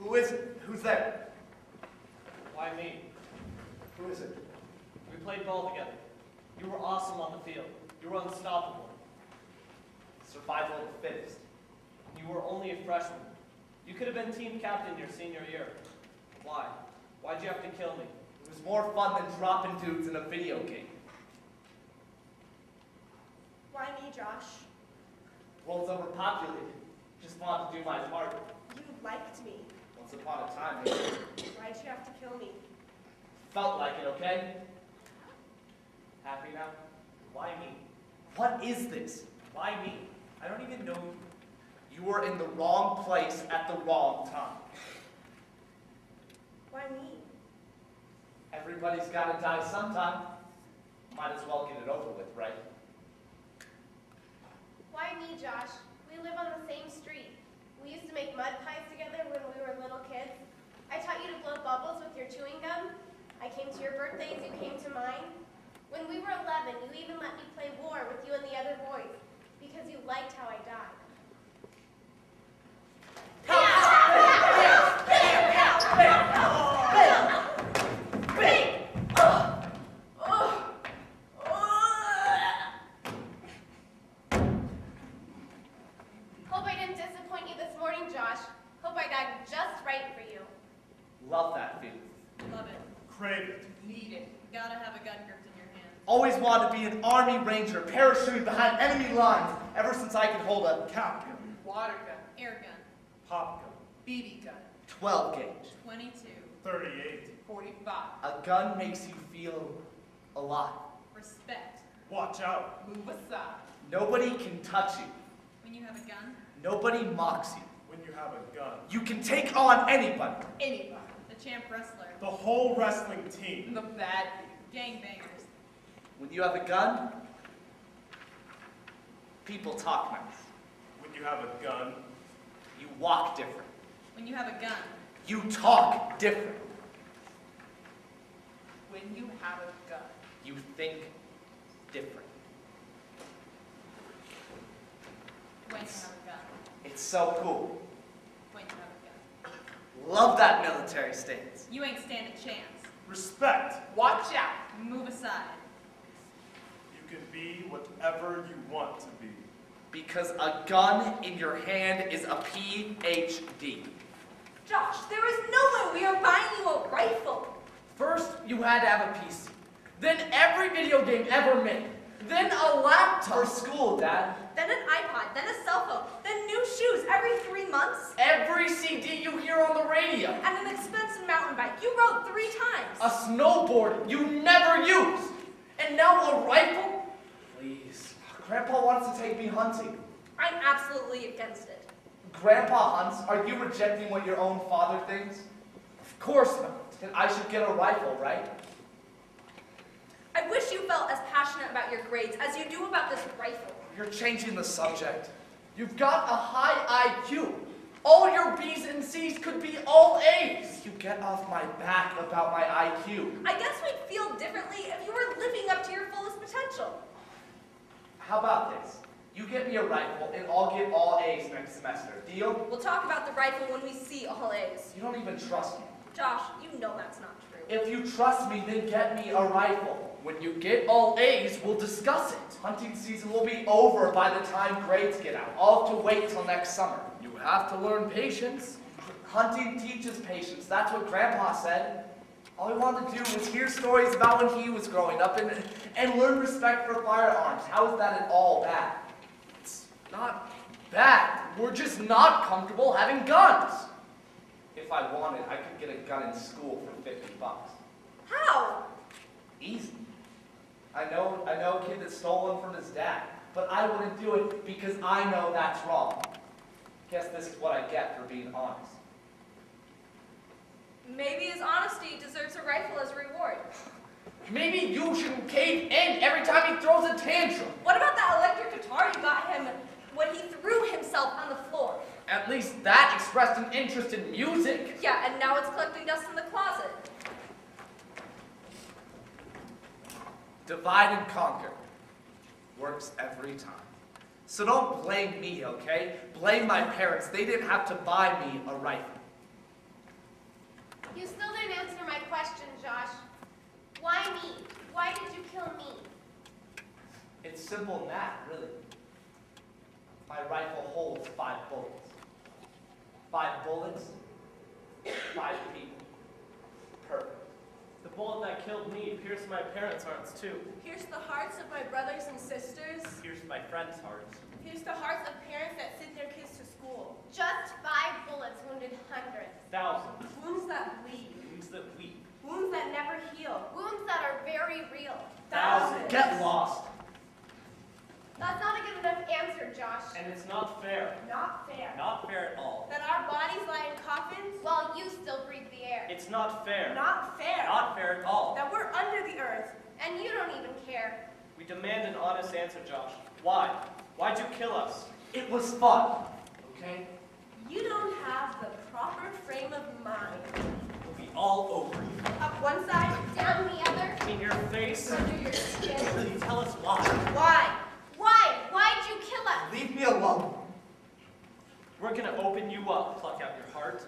Who is it? Who's there? Why me? Who is it? We played ball together. You were awesome on the field. You were unstoppable. Survival of the fittest. You were only a freshman. You could have been team captain your senior year. Why? Why'd you have to kill me? It was more fun than dropping dudes in a video game. Why me, Josh? World's overpopulated. Just wanted to do my part. You liked me. Once upon a time, maybe. Why'd you have to kill me? Felt like it, okay? Happy now? Why me? What is this? Why me? I don't even know you. You were in the wrong place at the wrong time. Why me? Everybody's got to die sometime. Might as well get it over with, right? Why me, Josh? We live on the same street. We used to make mud pies together when we were little kids. I taught you to blow bubbles with your chewing gum. I came to your birthdays, you came to mine. When we were 11, you even let me play war with you and the other boys because you liked how I died. Hope I didn't disappoint you this morning, Josh. Hope I died just right for you. Love that feeling. Love it. Crave it. Need it. Gotta have a gun gripped in your hand. Always wanted to be an Army Ranger, parachuting behind enemy lines, ever since I could hold a cap gun, Water gun. Air gun. pop gun, BB gun. 12 gauge. 22. 38. 45. A gun makes you feel alive. Respect. Watch out. Move aside. Nobody can touch you. When you have a gun, Nobody mocks you. When you have a gun. You can take on anybody. anybody. The champ wrestler. The whole wrestling team. The bad gangbangers. When you have a gun, people talk nice. When you have a gun. You walk different. When you have a gun. You talk different. When you have a gun. You think different. When you have a gun. It's so cool. When you have a gun. Love that military stance. You ain't stand a chance. Respect. Watch out. Move aside. You can be whatever you want to be. Because a gun in your hand is a PhD. Josh, there is no way we are buying you a rifle. First, you had to have a PC. Then every video game ever made. Then a laptop. For school, Dad. Then an iPod, then a cell phone, then new shoes every 3 months. Every CD you hear on the radio. And an expensive mountain bike you rode 3 times. A snowboard you never used. And now a rifle? Please. Grandpa wants to take me hunting. I'm absolutely against it. Grandpa hunts? Are you rejecting what your own father thinks? Of course not. And I should get a rifle, right? I wish you felt as passionate about your grades as you do about this rifle. You're changing the subject. You've got a high IQ. All your B's and C's could be all A's. You get off my back about my IQ. I guess we'd feel differently if you were living up to your fullest potential. How about this? You get me a rifle and I'll get all A's next semester. Deal? We'll talk about the rifle when we see all A's. You don't even trust me. Josh, you know that's not true. If you trust me, then get me a rifle. When you get all A's, we'll discuss it. Hunting season will be over by the time grades get out. I'll have to wait till next summer. You have to learn patience. Hunting teaches patience. That's what Grandpa said. All we wanted to do was hear stories about when he was growing up and learn respect for firearms. How is that at all bad? It's not bad. We're just not comfortable having guns. If I wanted, I could get a gun in school for $50. How? Easy. I know a kid that stole one from his dad, but I wouldn't do it because I know that's wrong. Guess this is what I get for being honest. Maybe his honesty deserves a rifle as a reward. Maybe you shouldn't cave in every time he throws a tantrum. What about that electric guitar you got him when he threw himself on the floor? At least that expressed an interest in music. Yeah, and now it's collecting dust in the closet. Divide and conquer. Works every time. So don't blame me, okay? Blame my parents. They didn't have to buy me a rifle. simple math, really. My rifle holds 5 bullets. 5 bullets, 5 people. Perfect. The bullet that killed me pierced my parents' hearts too. Pierce the hearts of my brothers and sisters. Pierced my friends' hearts. Pierce the hearts of parents that send their kids to school. Just 5 bullets wounded hundreds. Thousands. Wounds that bleed. Wounds that weep. Wounds that never heal. Wounds that are very real. Thousands. Get lost. That's not a good enough answer, Josh. And it's not fair. Not fair. Not fair at all. That our bodies lie in coffins. While you still breathe the air. It's not fair. Not fair. Not fair at all. That we're under the earth. And you don't even care. We demand an honest answer, Josh. Why? Why'd you kill us? It was fun, okay? You don't have the proper frame of mind. We'll be all over you. Up one side, Down the other. In your face? under your skin. Will you tell us why? Why? Why? Why'd you kill us? Leave me alone. We're gonna open you up, pluck out your heart,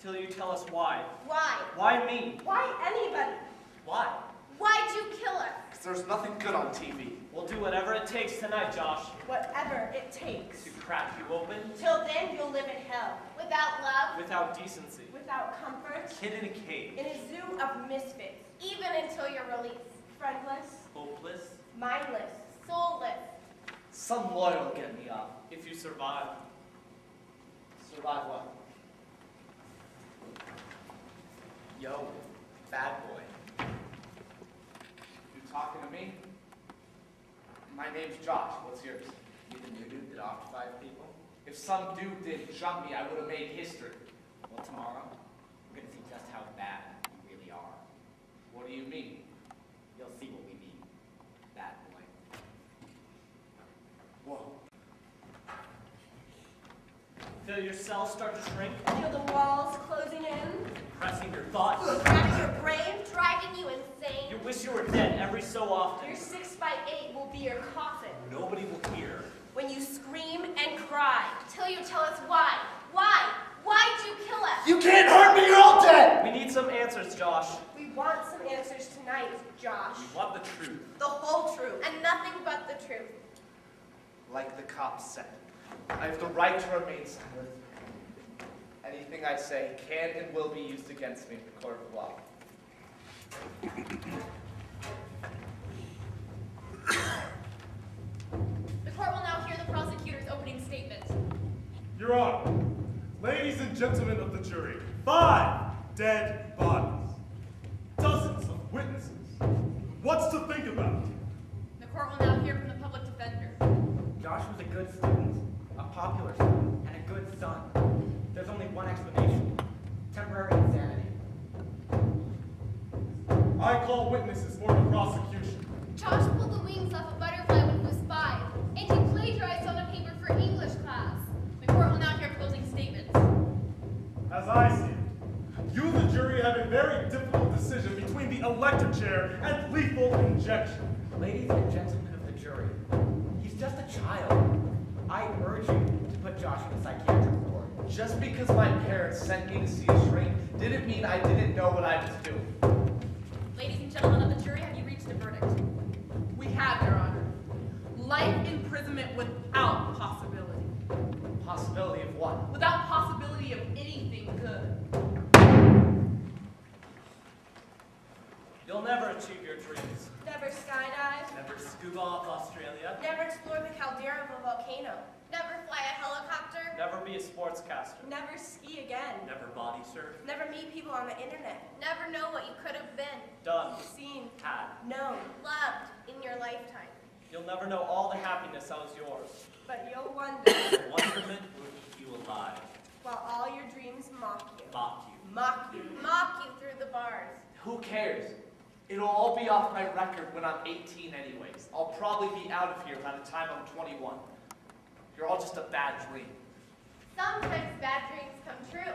till you tell us why. Why? Why me? Why anybody? Why? Why'd you kill us? Because there's nothing good on TV. We'll do whatever it takes tonight, Josh. Whatever it takes. To crack you open, Till then, you'll live in hell. Without love? without decency. Without comfort. Hid in a cave. In a zoo of misfits. Even until you're released. Friendless. Hopeless. Mindless. Soulless. Some lawyer will get me off. If you survive. Survive what? Yo, bad boy. You talking to me? My name's Josh. What's yours? You the new dude that offed 5 people? If some dude didn't jump me, I would have made history. Well, tomorrow, we're gonna see just how bad you really are. What do you mean? You'll see what we mean. Bad boy. Whoa. Feel your cells start to shrink? Feel the walls closing in. Pressing your thoughts. Grabbing your brain. Driving you insane. You wish you were dead every so often. Your 6x8 will be your coffin. Nobody will hear. When you scream and cry. Till you tell us why. Why? Why'd you kill us? You can't hurt me, you're all dead! We need some answers, Josh. We want some answers tonight, Josh. We want the truth. The whole truth. And nothing but the truth. Like the cops said, I have the right to remain silent. Anything I say can and will be used against me in the court of law. The court will now hear the prosecutor's opening statement. Your Honor, ladies and gentlemen of the jury, 5 dead bodies, dozens of witnesses. What's to think about? The court will now hear from the public defender. Josh was a good student, a popular student, and a good son. There's only one explanation. Temporary insanity. I call witnesses for the prosecution. Josh pulled the wings off a butterfly when he was 5, and he plagiarized on a paper for English class. The court will now hear closing statements. As I see it, you, the jury, have a very difficult decision between the electric chair and lethal injection. Ladies and gentlemen of the jury, he's just a child. I urge you to put Josh in a psychiatric ward. Just because my parents sent me to see a shrink didn't mean I didn't know what I was doing. Ladies and gentlemen of the jury, have you reached a verdict? We have, Your Honor. Life imprisonment without possibility. Possibility of what? Without possibility of anything good. You'll never achieve your dreams. Never skydive. Never scuba off Australia. Never explore the caldera of a volcano. Never fly a helicopter. Never be a sportscaster. Never ski again. Never body surf. Never meet people on the internet. Never know what you could have been. Done. Seen. Had. Known. Loved in your lifetime. You'll never know all the happiness that was yours. But you'll wonder The wonderment will keep you alive. while all your dreams mock you. Mock you. Mock you. Mock you through the bars. Who cares? It'll all be off my record when I'm 18 anyways. I'll probably be out of here by the time I'm 21. You're all just a bad dream. Sometimes bad dreams come true.